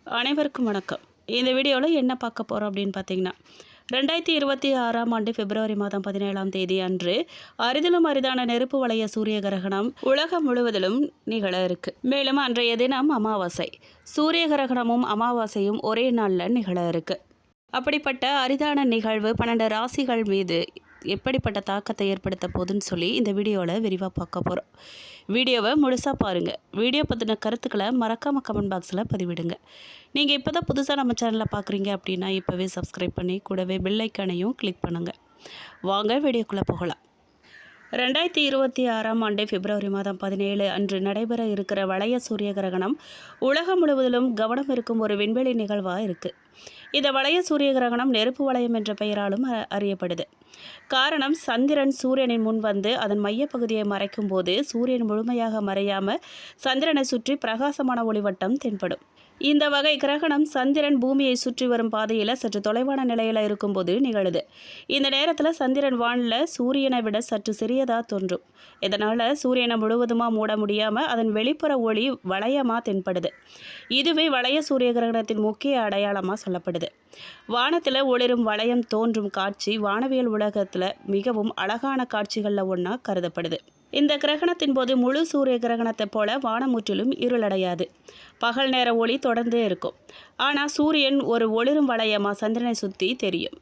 அனைவருக்கும் வணக்கம். இந்த வீடியோவில் என்ன பார்க்க போகிறோம் அப்படின்னு பார்த்தீங்கன்னா, 2026ஆம் ஆண்டு பிப்ரவரி மாதம் 17ஆம் தேதி அன்று அரிதிலும் அரிதான நெருப்பு வளைய சூரிய கிரகணம் உலகம் முழுவதிலும் நிகழ இருக்கு. மேலும் அன்றைய தினம் அமாவாசை. சூரிய கிரகணமும் அமாவாசையும் ஒரே நாளில் நிகழ இருக்கு. அப்படிப்பட்ட அரிதான நிகழ்வு 12 ராசிகள் மீது எப்படிப்பட்ட தாக்கத்தை ஏற்படுத்த போகுதுன்னு சொல்லி இந்த வீடியோவில் விரிவாக பார்க்க போகிறோம். வீடியோவை முழுசாக பாருங்கள். வீடியோ பற்றின கருத்துக்களை மறக்காமல் கமெண்ட் பாக்ஸில் பதிவிடுங்க. நீங்கள் இப்போ தான் புதுசாக நம்ம சேனலில் பார்க்குறீங்க அப்படின்னா இப்போவே சப்ஸ்கிரைப் பண்ணி கூடவே பெல் ஐக்கானையும் கிளிக் பண்ணுங்கள். வாங்க வீடியோக்குள்ளே போகலாம். 2026ஆம் ஆண்டு பிப்ரவரி மாதம் 17 அன்று நடைபெற இருக்கிற வளைய சூரிய கிரகணம் உலகம் முழுவதிலும் கவனம் இருக்கும் ஒரு விண்வெளி நிகழ்வாக இருக்குது. இந்த வளைய சூரிய கிரகணம் நெருப்பு வளையம் என்ற பெயராலும் அறியப்படுது. காரணம், சந்திரன் சூரியனின் முன் வந்து அதன் மையப்பகுதியை மறைக்கும் போது சூரியன் முழுமையாக மறையாமல் சந்திரனை சுற்றி பிரகாசமான ஒளிவட்டம் தென்படும். இந்த வகை கிரகணம் சந்திரன் பூமியை சுற்றி வரும் பாதையில் சற்று தொலைவான நிலையில் இருக்கும்போது நிகழுது. இந்த நேரத்தில் சந்திரன் வானில் சூரியனை விட சற்று சிறியதாக தோன்றும். இதனால் சூரியனை முழுவதுமாக மூட முடியாமல் அதன் வெளிப்புற ஒளி வளையமாக தென்படுது. இதுவே வளைய சூரிய கிரகணத்தின் முக்கிய அடையாளமாக சொல்லப்படுது. வானத்தில் ஒளிரும் வளையம் தோன்றும் காட்சி வானவியல் உலகத்தில் மிகவும் அழகான காட்சிகளில் ஒன்றா கருதப்படுது. இந்த கிரகணத்தின் போது முழு சூரிய கிரகணத்தை போல வானம் முற்றிலும் இருளடையாது. பகல் நேர ஒளி தொடர்ந்தே இருக்கும். ஆனால் சூரியன் ஒரு ஒளிரும் வளையமாக சந்திரனை சுற்றி தெரியும்.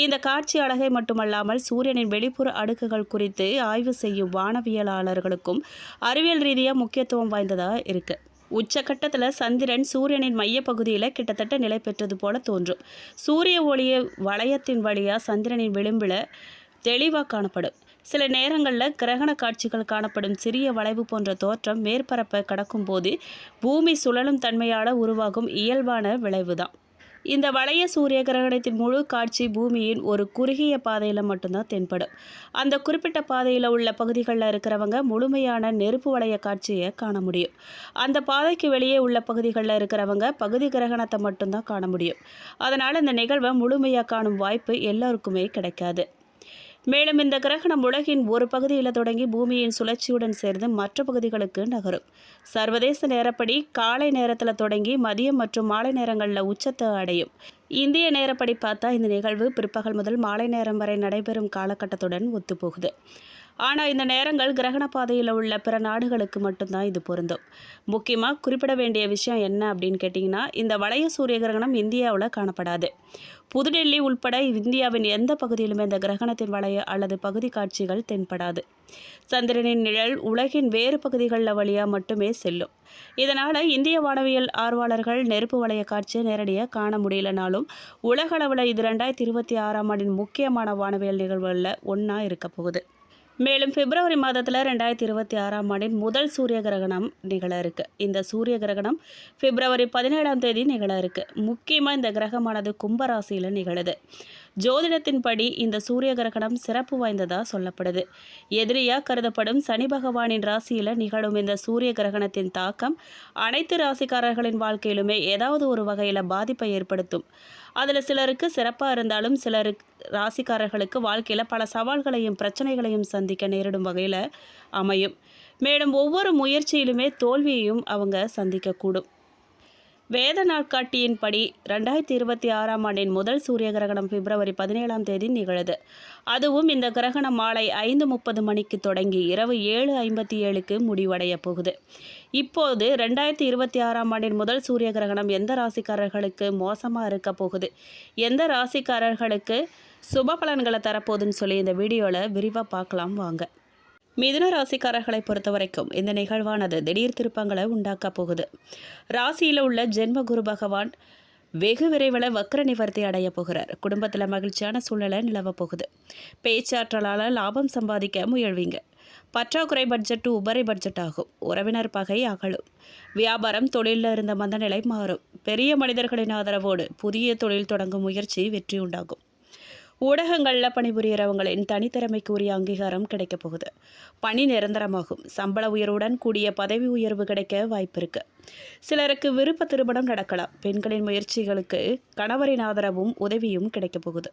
இந்த காட்சி அழகை மட்டுமல்லாமல் சூரியனின் வெளிப்புற அடுக்குகள் குறித்து ஆய்வு செய்யும் வானவியலாளர்களுக்கும் அறிவியல் ரீதியாக முக்கியத்துவம் வாய்ந்ததாக இருக்குது. உச்சக்கட்டத்தில் சந்திரன் சூரியனின் மையப்பகுதியில் கிட்டத்தட்ட நிலை பெற்றது போல தோன்றும். சூரிய ஒளியை வளையத்தின் வழியாக சந்திரனின் விளிம்பில் தெளிவாக காணப்படும். சில நேரங்களில் கிரகண காட்சிகள் காணப்படும் சிறிய வளைவு போன்ற தோற்றம் மேற்பரப்பை கடக்கும் போது பூமி சுழலும் தன்மையால் உருவாகும் இயல்பான விளைவுதான். இந்த வளைய சூரிய கிரகணத்தின் முழு காட்சி பூமியின் ஒரு குறுகிய பாதையில் மட்டும்தான் தென்படும். அந்த குறிப்பிட்ட பாதையில் உள்ள பகுதிகளில் இருக்கிறவங்க முழுமையான நெருப்பு வளைய காட்சியை காண முடியும். அந்த பாதைக்கு வெளியே உள்ள பகுதிகளில் இருக்கிறவங்க பகுதி கிரகணத்தை மட்டும்தான் காண முடியும். அதனால் இந்த நிகழ்வை முழுமையாக காணும் வாய்ப்பு எல்லோருக்குமே கிடைக்காது. மேலும் இந்த கிரகணம் உலகின் ஒரு பகுதியில் தொடங்கி பூமியின் சுழற்சியுடன் சேர்ந்து மற்ற பகுதிகளுக்கு நகரும். சர்வதேச நேரப்படி காலை நேரத்தில் தொடங்கி மதியம் மற்றும் மாலை நேரங்களில் உச்சத்தை அடையும். இந்திய நேரப்படி பார்த்தா இந்த நிகழ்வு பிற்பகல் முதல் மாலை நேரம் வரை நடைபெறும் காலகட்டத்துடன் ஒத்துப்போகுது. ஆனால் இந்த நேரங்கள் கிரகண பாதையில் உள்ள பிற நாடுகளுக்கு மட்டும்தான் இது பொருந்தும். முக்கியமாக குறிப்பிட வேண்டிய விஷயம் என்ன அப்படின்னு கேட்டிங்கன்னா, இந்த வளைய சூரிய கிரகணம் இந்தியாவில் காணப்படாது. புதுடெல்லி உள்பட இந்தியாவின் எந்த பகுதியிலுமே இந்த கிரகணத்தின் வளைய அல்லது பகுதி காட்சிகள் தென்படாது. சந்திரனின் நிழல் உலகின் வேறு பகுதிகளில் வழியாக மட்டுமே செல்லும். இதனால் இந்திய வானவியல் ஆர்வலர்கள் நெருப்பு வளைய காட்சியை நேரடியாக காண முடியலனாலும் உலகளவில் இது 2026ஆம் ஆண்டின் முக்கியமான வானவியல் நிகழ்வுகளில் ஒன்றா இருக்க போகுது. மேலும் பிப்ரவரி மாதத்தில் 2026ஆம் ஆண்டின் முதல் சூரிய கிரகணம் நிகழ இருக்கு. இந்த சூரிய கிரகணம் பிப்ரவரி 17ஆம் தேதி நிகழ இருக்கு. முக்கியமாக இந்த கிரகமானது கும்பராசியில் நிகழுது. ஜோதிடத்தின்படி இந்த சூரிய கிரகணம் சிறப்பு வாய்ந்ததாக சொல்லப்படுது. எதிரியாக கருதப்படும் சனி பகவானின் ராசியில் நிகழும் இந்த சூரிய கிரகணத்தின் தாக்கம் அனைத்து ராசிக்காரர்களின் வாழ்க்கையிலுமே ஏதாவது ஒரு வகையில் பாதிப்பை ஏற்படுத்தும். அதில் சிலருக்கு சிறப்பாக இருந்தாலும் சிலருக்கு ராசிக்காரர்களுக்கு வாழ்க்கையில் பல சவால்களையும் பிரச்சனைகளையும் சந்திக்க நேரிடும் வகையில் அமையும். மேலும் ஒவ்வொரு முயற்சியிலுமே தோல்வியையும் அவங்க சந்திக்கக்கூடும். வேத நாட்காட்டியின்படி 2026ஆம் ஆண்டின் முதல் சூரிய கிரகணம் பிப்ரவரி 17ஆம் தேதி நிகழுது. அதுவும் இந்த கிரகணம் மாலை 5:30 மணிக்கு தொடங்கி இரவு 7:57க்கு முடிவடைய போகுது. இப்போது 2026ஆம் ஆண்டின் முதல் சூரிய கிரகணம் எந்த ராசிக்காரர்களுக்கு மோசமாக இருக்க போகுது, எந்த ராசிக்காரர்களுக்கு சுப பலன்களை தரப்போகுதுன்னு சொல்லி இந்த வீடியோவில் விரிவாக பார்க்கலாம் வாங்க. மிதுன ராசிக்காரர்களை பொறுத்த வரைக்கும் இந்த நிகழ்வானது திடீர் திருப்பங்களை உண்டாக்க போகுது. ராசியில் உள்ள ஜென்ம குரு பகவான் வெகு விரைவில் வக்ர நிவர்த்தி அடைய போகிறார். குடும்பத்தில் மகிழ்ச்சியான சூழ்நிலை நிலவ போகுது. பேச்சாற்றலால் லாபம் சம்பாதிக்க முயல்வீங்க. பற்றாக்குறை பட்ஜெட் உபரி பட்ஜெட் ஆகும். உறவினர் பகை அகலும். வியாபாரம் தொழிலில் இருந்த மந்தநிலை மாறும். பெரிய மனிதர்களின் ஆதரவோடு புதிய தொழில் தொடங்கும் முயற்சி வெற்றி உண்டாகும். ஊடகங்களில் பணிபுரியறவங்களின் தனித்திறமைக்கு உரிய அங்கீகாரம் கிடைக்க போகுது. பணி நிரந்தரமாகும். சம்பள உயர்வுடன் கூடிய பதவி உயர்வு கிடைக்க வாய்ப்பு இருக்கு. சிலருக்கு விருப்ப திருமணம் நடக்கலாம். பெண்களின் முயற்சிகளுக்கு கணவரின் ஆதரவும் உதவியும் கிடைக்க போகுது.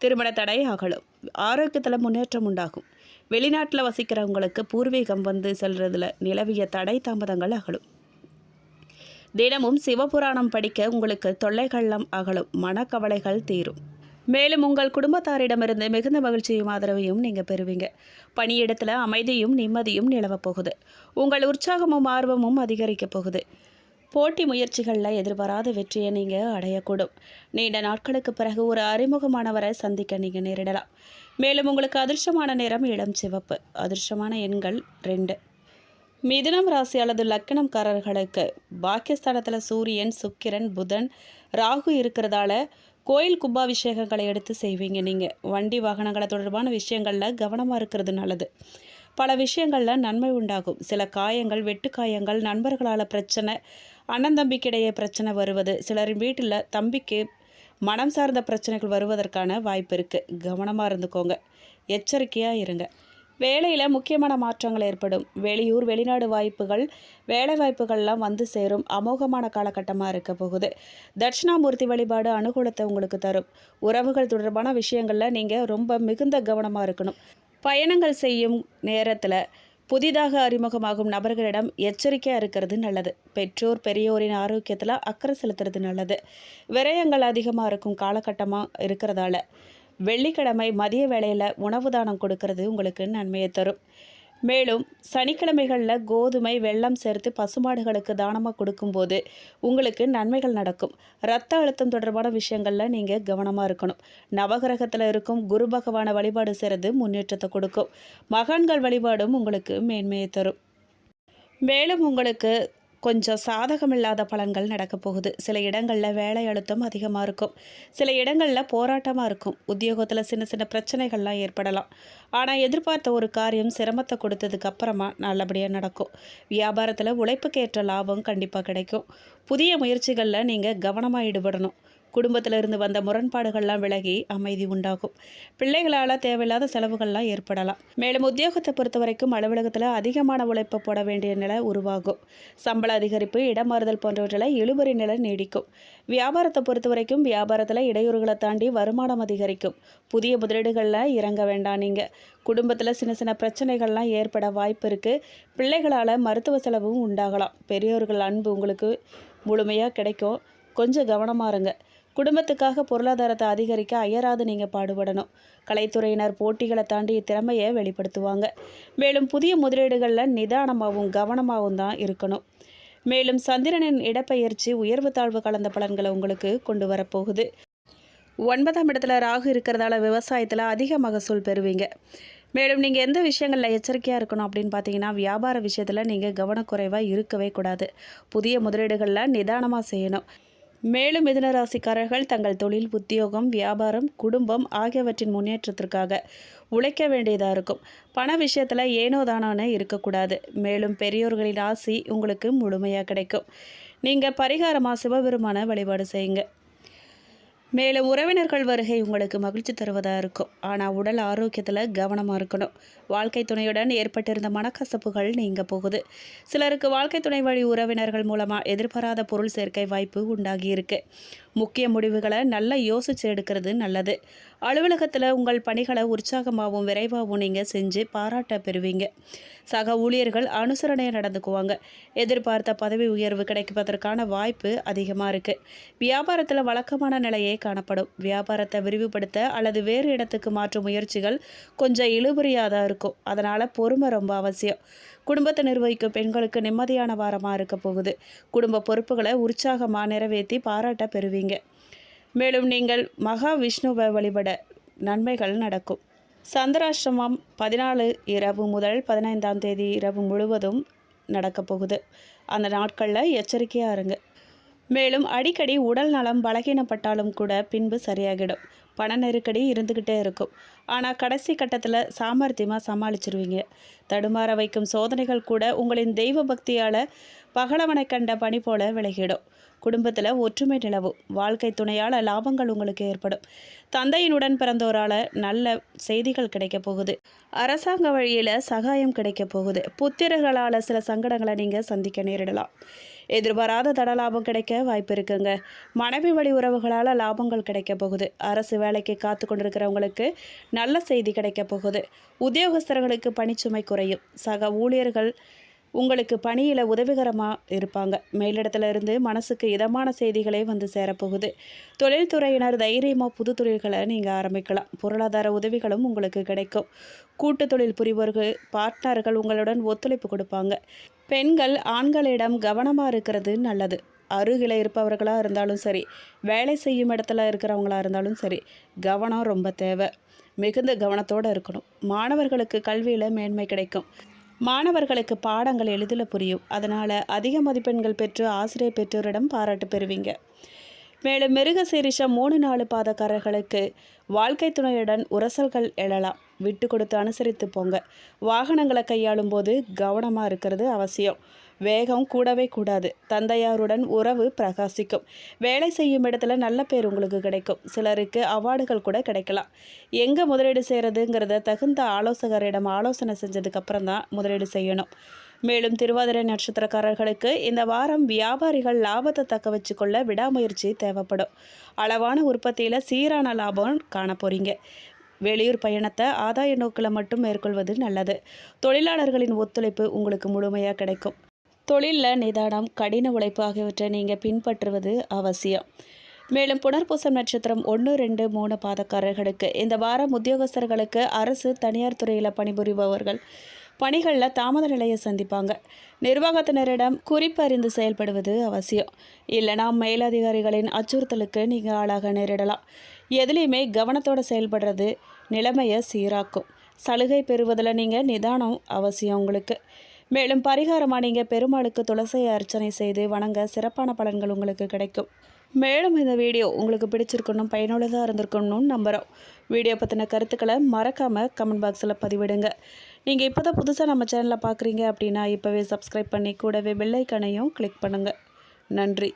திருமண தடை அகலும். ஆரோக்கியத்தில் முன்னேற்றம் உண்டாகும். வெளிநாட்டில் வசிக்கிறவங்களுக்கு பூர்வீகம் வந்து செல்றதுல நிலவிய தடை தாமதங்கள் அகலும். தினமும் சிவபுராணம் படிக்க உங்களுக்கு தொல்லைகளெல்லாம் அகலும், மனக்கவலைகள் தீரும். மேலும் உங்கள் குடும்பத்தாரிடமிருந்து மிகுந்த மகிழ்ச்சியும் ஆதரவையும் நீங்கள் பெறுவீங்க. பணியிடத்தில் அமைதியும் நிம்மதியும் நிலவப் போகுது. உங்கள் உற்சாகமும் ஆர்வமும் அதிகரிக்கப் போகுது. போட்டி முயற்சிகளில் எதிர்பாராத வெற்றியை நீங்கள் அடையக்கூடும். நீண்ட நாட்களுக்கு பிறகு ஒரு அறிமுகமானவரை சந்திக்க நீங்கள் நேரிடலாம். மேலும் உங்களுக்கு அதிர்ஷ்டமான நிறம் இளம் சிவப்பு. அதிர்ஷ்டமான எண்கள் 2. மிதுனம் ராசி அல்லது லக்கணம்காரர்களுக்கு பாக்கியஸ்தானத்தில் சூரியன், சுக்கிரன், புதன், ராகு இருக்கிறதால கோயில் கும்பாபிஷேகங்களை எடுத்து செய்வீங்க. நீங்கள் வண்டி வாகனங்களை தொடர்பான விஷயங்களில் கவனமாக இருக்கிறது நல்லது. பல விஷயங்களில் நன்மை உண்டாகும். சில காயங்கள், வெட்டு காயங்கள், நண்பர்களால் பிரச்சனை, அண்ணன் தம்பிக்கிடையே பிரச்சனை வருவது, சிலரின் வீட்டில் தம்பிக்கு மனம் சார்ந்த பிரச்சனைகள் வருவதற்கான வாய்ப்பு இருக்குது. கவனமாக இருந்துக்கோங்க, எச்சரிக்கையாக இருங்க. வேலையில் முக்கியமான மாற்றங்கள் ஏற்படும். வெளியூர், வெளிநாடு வாய்ப்புகள், வேலை வாய்ப்புகள்லாம் வந்து சேரும். அமோகமான காலகட்டமாக இருக்க போகுது. தட்சிணாமூர்த்தி வழிபாடு அனுகூலத்தை உங்களுக்கு தரும். உறவுகள் தொடர்பான விஷயங்களில் நீங்கள் ரொம்ப மிகுந்த கவனமாக இருக்கணும். பயணங்கள் செய்யும் நேரத்தில் புதிதாக அறிமுகமாகும் நபர்களிடம் எச்சரிக்கையாக இருக்கிறது நல்லது. பெற்றோர் பெரியோரின் ஆரோக்கியத்தில் அக்கறை செலுத்துறது நல்லது. விரயங்கள் அதிகமாக இருக்கும் காலகட்டமாக இருக்கிறதால வெள்ளிக்கிழமை மதிய வேளையில் உணவு தானம் கொடுக்கறது உங்களுக்கு நன்மையை தரும். மேலும் சனிக்கிழமைகளில் கோதுமை, வெல்லம் சேர்த்து பசுமாடுகளுக்கு தானமாக கொடுக்கும்போது உங்களுக்கு நன்மைகள் நடக்கும். இரத்த அழுத்தம் தொடர்பான விஷயங்களில் நீங்கள் கவனமாக இருக்கணும். நவகிரகத்தில் இருக்கும் குரு பகவானை வழிபாடு செய்கிறது முன்னேற்றத்தை கொடுக்கும். மகான்கள் வழிபாடும் உங்களுக்கு மேன்மையை தரும். மேலும் உங்களுக்கு கொஞ்சம் சாதகமில்லாத பலன்கள் நடக்க போகுது. சில இடங்களில் வேலை அழுத்தம் அதிகமாக இருக்கும். சில இடங்களில் போராட்டமாக இருக்கும். உத்தியோகத்தில் சின்ன சின்ன பிரச்சனைகள்லாம் ஏற்படலாம். ஆனால் எதிர்பார்த்த ஒரு காரியம் சிரமத்தை கொடுத்ததுக்கு அப்புறமா நல்லபடியாக நடக்கும். வியாபாரத்தில் உழைப்புக்கேற்ற லாபம் கண்டிப்பாக கிடைக்கும். புதிய முயற்சிகளில் நீங்கள் கவனமாக ஈடுபடணும். குடும்பத்திலிருந்து வந்த முரண்பாடுகள்லாம் விலகி அமைதி உண்டாகும். பிள்ளைகளால் தேவையில்லாத செலவுகள்லாம் ஏற்படலாம். மேலும் உத்தியோகத்தை பொறுத்த வரைக்கும் அலுவலகத்தில் அதிகமான உழைப்பை போட வேண்டிய நிலை உருவாகும். சம்பள அதிகரிப்பு, இடமாறுதல் போன்றவற்றில் இழுபறி நிலை நீடிக்கும். வியாபாரத்தை பொறுத்த வரைக்கும் வியாபாரத்தில் இடையூறுகளை தாண்டி வருமானம் அதிகரிக்கும். புதிய முதலீடுகளில் இறங்க வேண்டாம். நீங்கள் குடும்பத்தில் சின்ன சின்ன பிரச்சனைகள்லாம் ஏற்பட வாய்ப்பு இருக்குது. பிள்ளைகளால் மருத்துவ செலவும் உண்டாகலாம். பெரியோர்கள் அன்பு உங்களுக்கு முழுமையாக கிடைக்கும். கொஞ்சம் கவனமாக இருங்க. குடும்பத்துக்காக பொருளாதாரத்தை அதிகரிக்க அயராது நீங்கள் பாடுபடணும். கலைத்துறையினர் போட்டிகளை தாண்டி திறமையை வெளிப்படுத்துவாங்க. மேலும் புதிய முதலீடுகளில் நிதானமாகவும் கவனமாகவும் தான் இருக்கணும். மேலும் சந்திரனின் இடப்பெயர்ச்சி உயர்வு தாழ்வு கலந்த பலன்களை உங்களுக்கு கொண்டு வரப்போகுது. 9ஆம் இடத்துல ராகு இருக்கிறதால விவசாயத்தில் அதிக மகசூல் பெறுவீங்க. மேலும் நீங்கள் எந்த விஷயங்களில் எச்சரிக்கையாக இருக்கணும் அப்படின்னு பார்த்தீங்கன்னா, வியாபார விஷயத்தில் நீங்கள் கவனக்குறைவாக இருக்கவே கூடாது. புதிய முதலீடுகளில் நிதானமாக செய்யணும். மேலும் மிதுன ராசிக்காரர்கள் தங்கள் தொழில், உத்தியோகம், வியாபாரம், குடும்பம் ஆகியவற்றின் முன்னேற்றத்திற்காக உழைக்க வேண்டியதாக இருக்கும். பண விஷயத்தில் ஏனோ தானோன்னு இருக்கக்கூடாது. மேலும் பெரியோர்களின் ஆசி உங்களுக்கு முழுமையாக கிடைக்கும். நீங்கள் பரிகாரமாக சிவபெருமான வழிபாடு செய்யுங்க. மேலும் உறவினர்கள் வருகை உங்களுக்கு மகிழ்ச்சி தருவதாக இருக்கும். ஆனால் உடல் ஆரோக்கியத்தில் கவனமாக இருக்கணும். வாழ்க்கை துணையுடன் ஏற்பட்டிருந்த மனக்கசப்புகள் நீங்க போகுது. சிலருக்கு வாழ்க்கை துணை வழி உறவினர்கள் மூலமாக எதிர்பாராத பொருள் சேர்க்கை வாய்ப்பு உண்டாகியிருக்கு. முக்கிய முடிவுகளை நல்லா யோசித்து எடுக்கிறது நல்லது. அலுவலகத்தில் உங்கள் பணிகளை உற்சாகமாகவும் விரைவாகவும் நீங்கள் செஞ்சு பாராட்ட பெறுவீங்க. சக ஊழியர்கள் அனுசரணையாக நடந்துக்குவாங்க. எதிர்பார்த்த பதவி உயர்வு கிடைப்பதற்கான வாய்ப்பு அதிகமாக இருக்குது. வியாபாரத்தில் வழக்கமான நிலையே காணப்படும். வியாபாரத்தை விரிவுபடுத்த அல்லது வேறு இடத்துக்கு மாற்றும் முயற்சிகள் கொஞ்சம் இழுபறியாக தான் இருக்கும். அதனால் பொறுமை ரொம்ப அவசியம். குடும்பத்தை நிர்வகிக்கும் பெண்களுக்கு நிம்மதியான வாரமாக இருக்க போகுது. குடும்ப பொறுப்புகளை உற்சாகமாக நிறைவேற்றி பாராட்ட பெறுவீங்க. மேலும் நீங்கள் மகா விஷ்ணுவை வழிபட நன்மைகள் நடக்கும். சந்திராஷ்டிரமம் 14 இரவு முதல் 15ஆம் தேதி இரவு முழுவதும் நடக்கப் போகுது. அந்த நாட்களில் எச்சரிக்கையாக இருங்க. மேலும் அடிக்கடி உடல் நலம் பலகீனப்பட்டாலும் கூட பின்பு சரியாகிடும். பண நெருக்கடி இருந்துக்கிட்டே இருக்கும். ஆனால் கடைசி கட்டத்தில் சாமர்த்தியமாக சமாளிச்சிருவீங்க. தடுமாற வைக்கும் சோதனைகள் கூட உங்களின் தெய்வ பக்தியால் பகலவனை கண்ட பணி போல விலகிடும். குடும்பத்தில் ஒற்றுமை நிலவும். வாழ்க்கை துணையால் லாபங்கள் உங்களுக்கு ஏற்படும். தந்தையினுடன் பிறந்தோரால் நல்ல செய்திகள் கிடைக்க போகுது. அரசாங்க வழியில் சகாயம் கிடைக்க போகுது. புத்திரர்களால் சில சங்கடங்களை நீங்கள் சந்திக்க நேரிடலாம். எதிர்பாராத தன லாபம் கிடைக்க வாய்ப்பு இருக்குங்க. மனைவி வழி உறவுகளால் லாபங்கள் கிடைக்க போகுது. அரசு வேலைக்கு காத்து கொண்டிருக்கிறவங்களுக்கு நல்ல செய்தி கிடைக்க போகுது. உத்தியோகஸ்தர்களுக்கு பணிச்சுமை குறையும். சக ஊழியர்கள் உங்களுக்கு பணியில் உதவிகரமாக இருப்பாங்க. மேலிடத்துல இருந்து மனசுக்கு இதமான செய்திகளே வந்து சேரப்போகுது. தொழில்துறையினர் தைரியமாக புது தொழில்களை நீங்கள் ஆரம்பிக்கலாம். பொருளாதார உதவிகளும் உங்களுக்கு கிடைக்கும். கூட்டு தொழில் புரிவோர்கள் பார்ட்னர்கள் உங்களுடன் ஒத்துழைப்பு கொடுப்பாங்க. பெண்கள் ஆண்களிடம் கவனமாக இருக்கிறது நல்லது. அருகில் இருப்பவர்களாக இருந்தாலும் சரி, வேலை செய்யும் இடத்துல இருக்கிறவங்களா இருந்தாலும் சரி, கவனம் ரொம்ப தேவை. மிகுந்த கவனத்தோடு இருக்கணும். மாணவர்களுக்கு கல்வியில் மேன்மை கிடைக்கும். மாணவர்களுக்கு பாடங்கள் எளிதில் புரியும். அதனால் அதிக மதிப்பெண்கள் பெற்று ஆசிரியர் பெற்றோரிடம் பாராட்டு பெறுவீங்க. மேலும் மிருக சீரிஷம் 3-4 பாதக்காரர்களுக்கு வாழ்க்கை துணையுடன் உரசல்கள் எழலாம். விட்டு கொடுத்து அனுசரித்து போங்க. வாகனங்களை கையாளும் போது கவனமாக இருக்கிறது அவசியம். வேகம் கூடவே கூடாது. தந்தையாருடன் உறவு பிரகாசிக்கும். வேலை செய்யும் இடத்துல நல்ல பேர் உங்களுக்கு கிடைக்கும். சிலருக்கு அவார்டுகள் கூட கிடைக்கலாம். எங்கே முதலீடு செய்கிறதுங்கிறத தகுந்த ஆலோசகரிடம் ஆலோசனை செஞ்சதுக்கப்புறம் தான் முதலீடு செய்யணும். மேலும் திருவாதிரை நட்சத்திரக்காரர்களுக்கு இந்த வாரம் வியாபாரிகள் லாபத்தை தக்க வச்சுக்கொள்ள விடாமுயற்சி தேவைப்படும். அளவான உற்பத்தியில் சீரான லாபம் காண போகிறீங்க. வெளியூர் பயணத்தை ஆதாய நோக்கில் மட்டும் மேற்கொள்வது நல்லது. தொழிலாளர்களின் ஒத்துழைப்பு உங்களுக்கு முழுமையாக கிடைக்கும். தொழிலில் நிதானம், கடின உழைப்பு ஆகியவற்றை நீங்கள் பின்பற்றுவது அவசியம். மேலும் புனர்பூசம் நட்சத்திரம் 1, 2, 3 பாதக்காரர்களுக்கு இந்த வாரம் உத்தியோகஸ்தர்களுக்கு அரசு தனியார் துறையில் பணிபுரிபவர்கள் பணிகளில் தாமத நிலையை சந்திப்பாங்க. நிர்வாகத்தினரிடம் குறிப்பறிந்து செயல்படுவது அவசியம். இல்லைனா மேலதிகாரிகளின் அச்சுறுத்தலுக்கு நீங்கள் ஆளாக நேரிடலாம். எதுலேயுமே கவனத்தோடு செயல்படுறது நிலைமையை சீராக்கும். சலுகை பெறுவதில் நீங்கள் நிதானம் அவசியம் உங்களுக்கு. மேலும் பரிகாரமாக நீங்கள் பெருமாளுக்கு துளசியை அர்ச்சனை செய்து வணங்க சிறப்பான பலன்கள் உங்களுக்கு கிடைக்கும். மேலும் இந்த வீடியோ உங்களுக்கு பிடிச்சிருக்கணும், பயனுள்ளதாக இருந்திருக்கணும்னு நம்புகிறோம். வீடியோ பற்றின கருத்துக்களை மறக்காமல் கமெண்ட் பாக்ஸில் பதிவிடுங்க. நீங்கள் இப்போ தான் புதுசாக நம்ம சேனலில் பார்க்குறீங்க அப்படின்னா இப்போவே சப்ஸ்கிரைப் பண்ணி கூடவே பெல் ஐக்கானையும் கிளிக் பண்ணுங்கள். நன்றி.